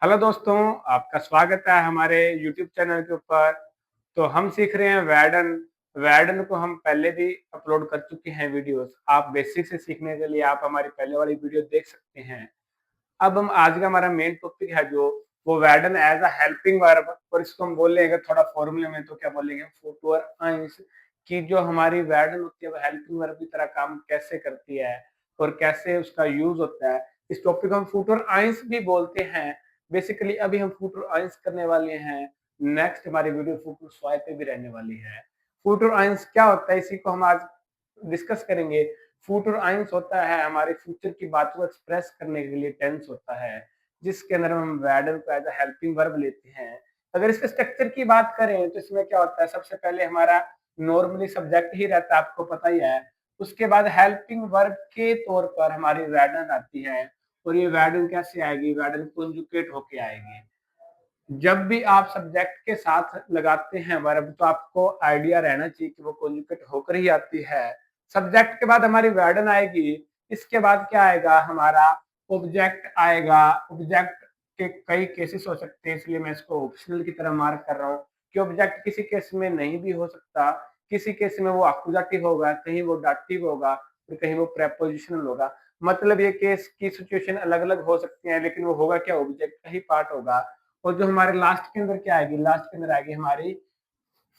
Hello दोस्तों, आपका स्वागत है हमारे यूट्यूब चैनल के ऊपर। तो हम सीख रहे हैं वैडन। वैडन को हम पहले भी अपलोड कर चुके हैं वीडियोस। आप बेसिक से सीखने के लिए आप हमारी पहले वाली वीडियो देख सकते हैं। अब हम आज का हमारा मेन टॉपिक है जो वो वैडन एज अ हेल्पिंग वर्ब, और इसको हम बोल लेंगे थोड़ा फॉर्मूले में तो क्या बोलेंगे फुटवर आइंस की जो हमारी वैडन होती है वो हेल्पिंग वर्ब की तरह काम कैसे करती है और कैसे उसका यूज होता है। इस टॉपिक को हम फुटवर आइंस भी बोलते हैं। बेसिकली अभी हम फुटवर आइंस करने वाले हैं। नेक्स्ट हमारी वीडियो फुटवर स्वाय पे भी रहने वाली है। फुटवर आइंस क्या होता है इसी को हम आज डिस्कस करेंगे। फ्यूचर आइंस होता है हमारे फ्यूचर की बात को एक्सप्रेस करने के लिए टेंस होता है, जिसके अंदर हम वैडल को एज अ हेल्पिंग वर्ब लेते हैं। अगर इसके स्ट्रक्चर की बात करें तो इसमें क्या होता है, सबसे पहले हमारा नॉर्मली सब्जेक्ट ही रहता है, आपको पता ही है। उसके बाद हेल्पिंग वर्ब के तौर पर हमारी वैडल आती है, और ये वैडल कैसे आएगी, वैडल कॉन्जुगेट होके आएगी। जब भी आप सब्जेक्ट के साथ लगाते हैं वर्ब तो आपको आइडिया रहना चाहिए कि वो कॉन्जुगेट होकर ही आती है। सब्जेक्ट के बाद हमारी वर्डन आएगी। इसके बाद क्या आएगा, हमारा ऑब्जेक्ट आएगा। ऑब्जेक्ट के कई केसेस हो सकते हैं, इसलिए मैं इसको ऑप्शनल की तरह मार्क कर रहा हूँ कि ऑब्जेक्ट किसी केस में नहीं भी हो सकता। किसी केस में वो अक्यूजेटिव होगा, कहीं वो डाटिव होगा और कहीं वो प्रेपोजिशनल होगा। मतलब ये केस की सिचुएशन अलग अलग हो सकती है, लेकिन वो होगा क्या, ऑब्जेक्ट का ही पार्ट होगा। और जो हमारे लास्ट के अंदर क्या आएगी, लास्ट के अंदर आएगी हमारी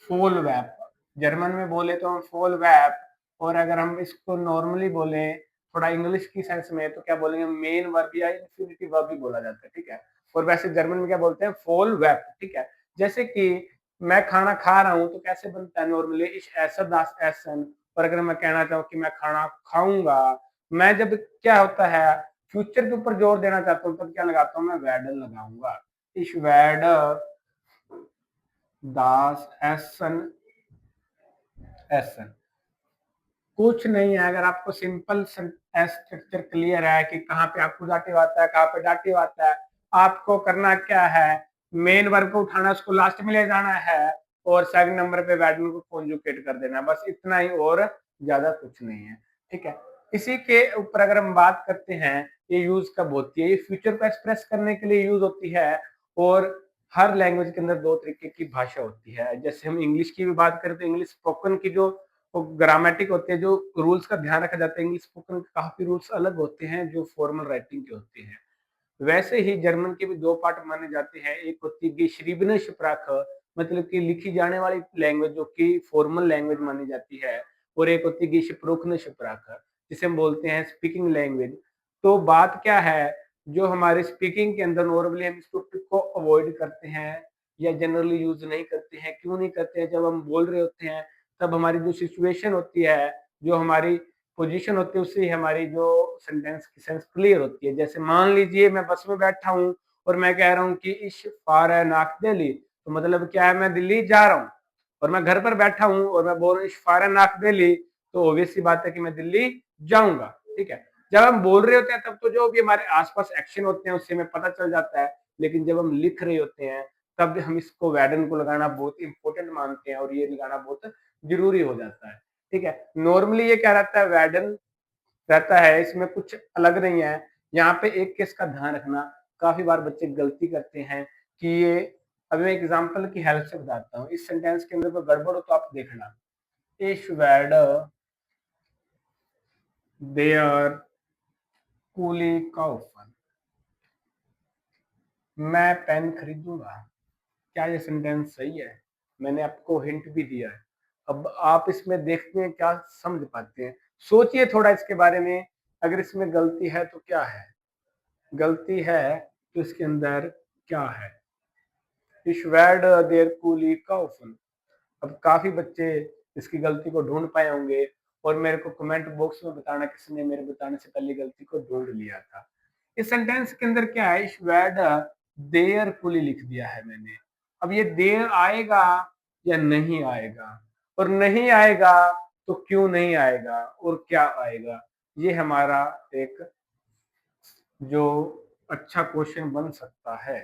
फुल वैप। जर्मन में बोले तो हम फुल वैप, और अगर हम इसको नॉर्मली बोले थोड़ा इंग्लिश की सेंस में तो क्या बोलेंगे, मेन वर्ब या इंफिनिटिव वर्ब भी बोला जाता है, ठीक है। और वैसे जर्मन में क्या बोलते हैं, फुल वैप, ठीक है। जैसे कि मैं खाना खा रहा हूं तो कैसे बनता है नॉर्मली, इस ऐसा दास एसन। और अगर मैं कहना चाहूँ कि मैं खाना खाऊंगा, मैं जब क्या होता है फ्यूचर के ऊपर जोर देना चाहता हूँ तब क्या लगाता हूँ, मैं वैडल लगाऊंगा। Ich werde das essen essen। कुछ नहीं है, अगर आपको सिंपल स्ट्रक्चर क्लियर है कि कहाँ पे आपको दाटिव आता है कहाँ पे दाटिव आता है, आपको करना क्या है, मेन वर्ब को उठाना, उसको लास्ट में ले जाना है और सेकंड नंबर पे वैडन को कॉन्जुगेट कर देना है, बस इतना ही, और ज्यादा कुछ नहीं है, ठीक है। इसी के ऊपर अगर हम बात करते हैं ये यूज कब होती है, ये फ्यूचर को एक्सप्रेस करने के लिए यूज होती है। और हर लैंग्वेज के अंदर दो तरीके की भाषा होती है। जैसे हम इंग्लिश की भी बात करें तो इंग्लिश स्पोकन की जो ग्रामेटिक होती है, जो रूल्स का ध्यान रखा जाता है, इंग्लिश स्पोकन के काफी रूल्स अलग होते हैं जो फॉर्मल राइटिंग के होते हैं। वैसे ही जर्मन के भी दो पार्ट माने जाते हैं। एक होती है geschriebene Sprache, मतलब कि लिखी जाने वाली लैंग्वेज जो कि फॉर्मल लैंग्वेज मानी जाती है, और एक होती है gesprochene Sprache, जिसे हम बोलते हैं स्पीकिंग लैंग्वेज। तो बात क्या है, जो हमारे स्पीकिंग के अंदर नॉर्मली हम इस टॉपिक को अवॉइड करते हैं या जनरली यूज नहीं करते हैं। क्यों नहीं करते हैं, जब हम बोल रहे होते हैं तब हमारी जो सिचुएशन होती है, जो हमारी पोजीशन होती है, उससे हमारी जो सेंटेंस की सेंस क्लियर होती है। जैसे मान लीजिए मैं बस में बैठा हूँ और मैं कह रहा हूँ कि इश फार नाक दिल्ली, तो मतलब क्या है, मैं दिल्ली जा रहा हूँ। और मैं घर पर बैठा हूँ और मैं बोल रहा हूँ इश फार नाक दिल्ली, तो ऑब्वियस सी बात है कि मैं दिल्ली जाऊंगा, ठीक है। जब हम बोल रहे होते हैं तब तो जो भी हमारे आसपास एक्शन होते हैं उससे हमें पता चल जाता है, लेकिन जब हम लिख रहे होते हैं तब हम इसको वैडन को लगाना बहुत इंपॉर्टेंट मानते हैं, और ये लगाना बहुत जरूरी हो जाता है, ठीक है। नॉर्मली ये क्या रहता है, वैडन रहता है, इसमें कुछ अलग नहीं है। यहाँ पे एक केस का ध्यान रखना, काफी बार बच्चे गलती करते हैं कि ये, अभी मैं एग्जांपल की हेल्प से बताता हूँ। इस सेंटेंस के अंदर कोई गड़बड़ हो तो आप देखना। इस वर्ड देयर कूली काउफन, मैं पेन खरीदूंगा। क्या ये सेंटेंस सही है? मैंने आपको हिंट भी दिया है। अब आप इसमें देखते हैं क्या समझ पाते हैं, सोचिए थोड़ा इसके बारे में। अगर इसमें गलती है तो क्या है, गलती है तो इसके अंदर क्या है। Ich werde der Kuli kaufen। अब काफी बच्चे इसकी गलती को ढूंढ पाए होंगे, और मेरे को कमेंट बॉक्स में बताना किसने मेरे बताने से पहले गलती को ढूंढ लिया था। इस सेंटेंस के अंदर क्या है, Ich werde der Kuli लिख दिया है मैंने। अब ये देर आएगा या नहीं आएगा, और नहीं आएगा तो क्यों नहीं आएगा और क्या आएगा, ये हमारा एक जो अच्छा क्वेश्चन बन सकता है।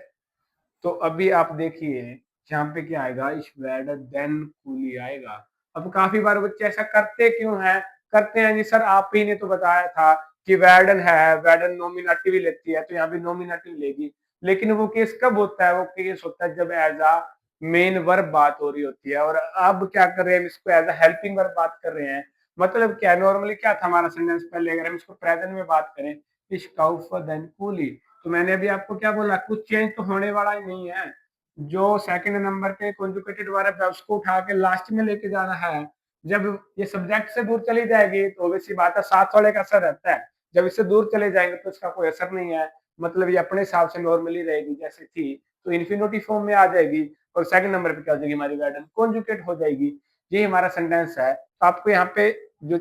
तो अभी आप देखिए यहाँ पे क्या आएगा, इस वेड देन कूली आएगा। अब काफी बार बच्चे ऐसा करते क्यों हैं, करते हैं जी सर आप ही ने तो बताया था कि वैडन है, वैडन नॉमिनेटिव ही लेती है, तो यहाँ भी नॉमिनेटिव लेगी। लेकिन वो केस कब होता है? वो केस होता है जब एज अ मेन वर्ब बात हो रही होती है। और अब क्या कर रहे हैं, हम इसको एज अ हेल्पिंग वर्ब बात कर रहे हैं। मतलब क्या, नॉर्मली क्या था हमारा सेंटेंस पहले, अगर हम इसको प्रेजेंट में बात करें, देन कूली, तो मैंने अभी आपको क्या बोला, कुछ चेंज तो होने वाला ही नहीं है। जो सेकंड नंबर पे कॉन्जुगेटेड वर्ब है उसको उठा के लास्ट में लेके जाना है। जब ये सब्जेक्ट से दूर चली जाएगी तो ऑब्वियसली बात है साथ वाले का असर रहता है, जब इससे दूर चले जाएंगे तो इसका कोई असर नहीं है। मतलब ये अपने हिसाब से नॉर्मली रहेगी जैसे थी, तो इन्फिनिटी फॉर्म में आ जाएगी और सेकंड नंबर पे क्या हो जाएगी, हमारी वर्ड कॉन्जुगेट हो जाएगी। ये हमारा सेंटेंस है। तो आपको यहाँ पे जो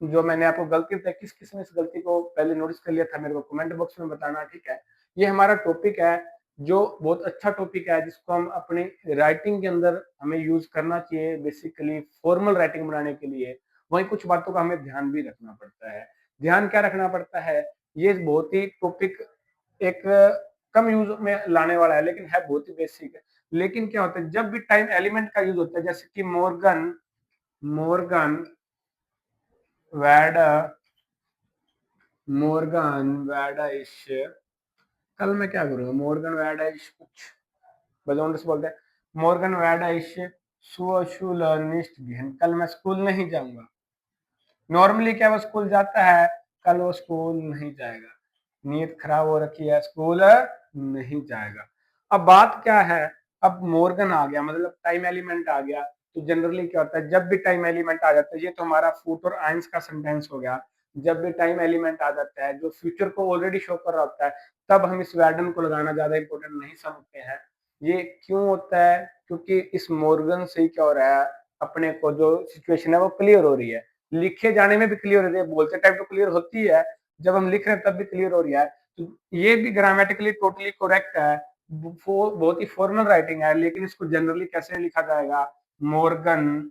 जो मैंने आपको गलती बताई, किस किस ने इस गलती को पहले नोटिस कर लिया था, मेरे को कमेंट बॉक्स में बताना, ठीक है। ये हमारा टॉपिक है जो बहुत अच्छा टॉपिक है, जिसको हम अपनी राइटिंग के अंदर हमें यूज करना चाहिए, बेसिकली फॉर्मल राइटिंग बनाने के लिए। वहीं कुछ बातों का हमें ध्यान भी रखना पड़ता है। ध्यान क्या रखना पड़ता है, ये बहुत ही टॉपिक एक कम यूज में लाने वाला है, लेकिन है बहुत ही बेसिक है। लेकिन क्या होता है, जब भी टाइम एलिमेंट का यूज होता है, जैसे कि मॉर्गन मॉर्गन वैड मॉर्गन वैडाइश, कल मैं क्या करूंगा, मॉर्गन वैडाइश कुछ बजोंडस बोलते हैं, मॉर्गन वैडाइश सुअशुलनिस्ट गेहन, कल मैं स्कूल नहीं जाऊंगा। नॉर्मली क्या वो स्कूल जाता है, कल वो स्कूल नहीं जाएगा। नीयत खराब हो रखी है, स्कूल नहीं जाएगा। अब बात क्या है, अब मॉर्गन आ गया, मतलब टाइम एलिमेंट आ गया। तो जनरली क्या होता है, जब भी टाइम एलिमेंट आ जाता है, ये तो हमारा फूट और आइंस का सेंटेंस हो गया। जब भी टाइम एलिमेंट आ जाता है जो फ्यूचर को ऑलरेडी शो कर रहा होता है, तब हम इस वैडन को लगाना ज्यादा इंपॉर्टेंट नहीं समझते हैं। ये क्यों होता है, क्योंकि इस मॉर्गन से क्या हो रहा है, अपने को जो सिचुएशन है वो क्लियर हो रही है। लिखे जाने में भी क्लियर हो रही है, बोलते टाइप तो क्लियर होती है, जब हम लिख रहे हैं तब भी क्लियर हो रही है। तो ये भी ग्रामेटिकली टोटली करेक्ट है, बहुत ही फॉर्मल राइटिंग है। लेकिन इसको जनरली कैसे लिखा जाएगा, मॉर्गन,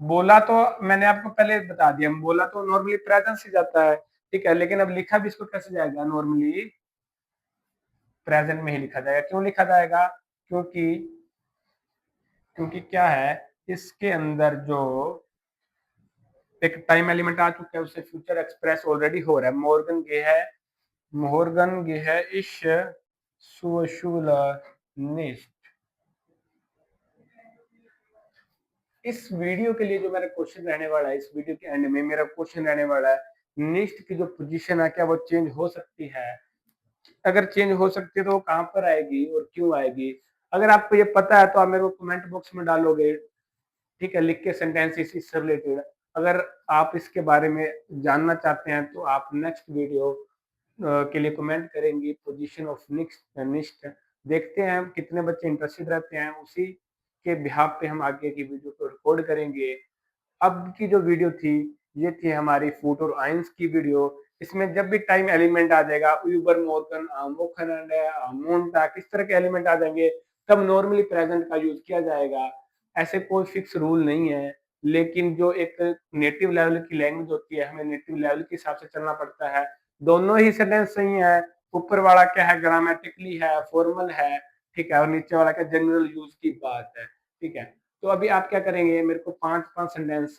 बोला तो मैंने आपको पहले बता दिया, बोला तो नॉर्मली प्रेजेंट से जाता है, ठीक है। लेकिन अब लिखा भी इसको कैसे जाएगा, नॉर्मली प्रेजेंट में ही लिखा जाएगा। क्यों लिखा जाएगा, क्योंकि क्योंकि क्या है, इसके अंदर जो एक टाइम एलिमेंट आ चुका है, उससे फ्यूचर एक्सप्रेस ऑलरेडी हो रहा है। मोर्गन गे है इश सुशुलनिस्ट। इस वीडियो के लिए जो मेरा क्वेश्चन रहने वाला है, इस वीडियो के एंड में मेरा क्वेश्चन रहने वाला है, निस्ट की जो पोजीशन है क्या वो चेंज हो सकती है? अगर चेंज हो सकती है तो वो कहां पर आएगी और क्यों आएगी? अगर आपको ये पता है तो आप मेरे को कमेंट बॉक्स में डालोगे, ठीक है, लिख के सेंटेंसेस इससे रिलेटेड। अगर आप इसके बारे में जानना चाहते हैं तो आप नेक्स्ट वीडियो के लिए कमेंट करेंगे, पोजीशन ऑफ निस्ट। देखते हैं कितने बच्चे इंटरेस्टेड रहते हैं, उसी के बिहाफ पे हम आगे की वीडियो को रिकॉर्ड करेंगे। अब की जो वीडियो थी, ये थी हमारी फूट और आइंस की वीडियो। इसमें जब भी टाइम एलिमेंट आ जाएगा, यूबर मोर्गन मोन्टा, किस तरह के एलिमेंट आ जाएंगे, तब नॉर्मली प्रेजेंट का यूज किया जाएगा। ऐसे कोई फिक्स रूल नहीं है, लेकिन जो एक नेटिव लेवल की लैंग्वेज होती है, हमें नेटिव लेवल के हिसाब से चलना पड़ता है। दोनों ही सेंटेंस सही है, ऊपर वाला क्या है, ग्रामेटिकली है, फॉर्मल है, ठीक है, और नीचे वाला क्या, जनरल यूज की बात है, ठीक है। तो अभी आप क्या करेंगे, मेरे को 5 सेंटेंस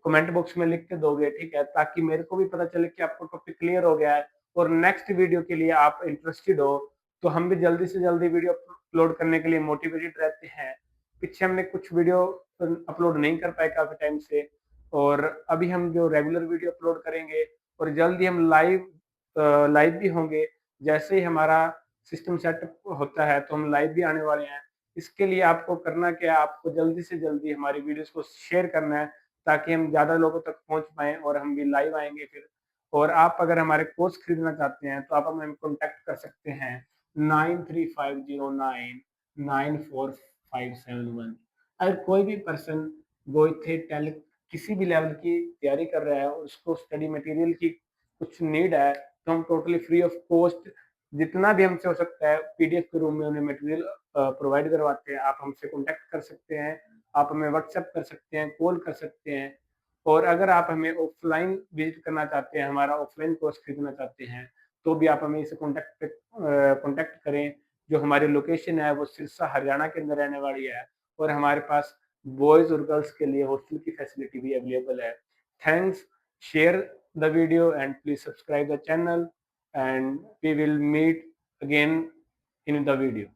कमेंट बॉक्स में लिख के दोगे, ठीक है, ताकि मेरे को भी पता चले कि आपको टॉपिक क्लियर हो गया है और नेक्स्ट वीडियो के लिए आप इंटरेस्टेड हो। तो हम भी जल्दी से जल्दी वीडियो अपलोड करने के लिए मोटिवेटेड रहते हैं। पीछे हमने कुछ वीडियो अपलोड नहीं कर पाए काफी टाइम से, और अभी हम जो रेगुलर वीडियो अपलोड करेंगे, और जल्दी हम लाइव भी होंगे। जैसे ही हमारा सिस्टम सेटअप होता है तो हम लाइव भी आने वाले हैं। इसके लिए आपको करना क्या है, आपको जल्दी से जल्दी हमारी वीडियोस को शेयर करना है, ताकि हम ज़्यादा लोगों तक पहुंच पाएँ और हम भी लाइव आएंगे फिर। और आप अगर हमारे कोर्स खरीदना चाहते हैं तो आप हमें कॉन्टैक्ट कर सकते हैं 9350994571। अगर कोई भी पर्सन गोइथे टेल किसी भी लेवल की तैयारी कर रहा है और उसको स्टडी मटेरियल की कुछ नीड है, तो हम टोटली फ्री ऑफ कॉस्ट जितना भी हमसे हो सकता है पीडीएफ के रूप में उन्हें मटेरियल प्रोवाइड करवाते हैं। आप हमसे कॉन्टैक्ट कर सकते हैं, आप हमें व्हाट्सएप कर सकते हैं, कॉल कर सकते हैं। और अगर आप हमें ऑफलाइन विजिट करना चाहते हैं, हमारा ऑफलाइन कोर्स खरीदना चाहते हैं, तो भी आप हमें इसे कॉन्टैक्ट करें। जो हमारी लोकेशन है वो सिरसा हरियाणा के अंदर रहने वाली है, और हमारे पास बॉयज और गर्ल्स के लिए हॉस्टल की फैसिलिटी भी अवेलेबल है। Thanks, share the video and please subscribe the channel, and we will meet again in the video.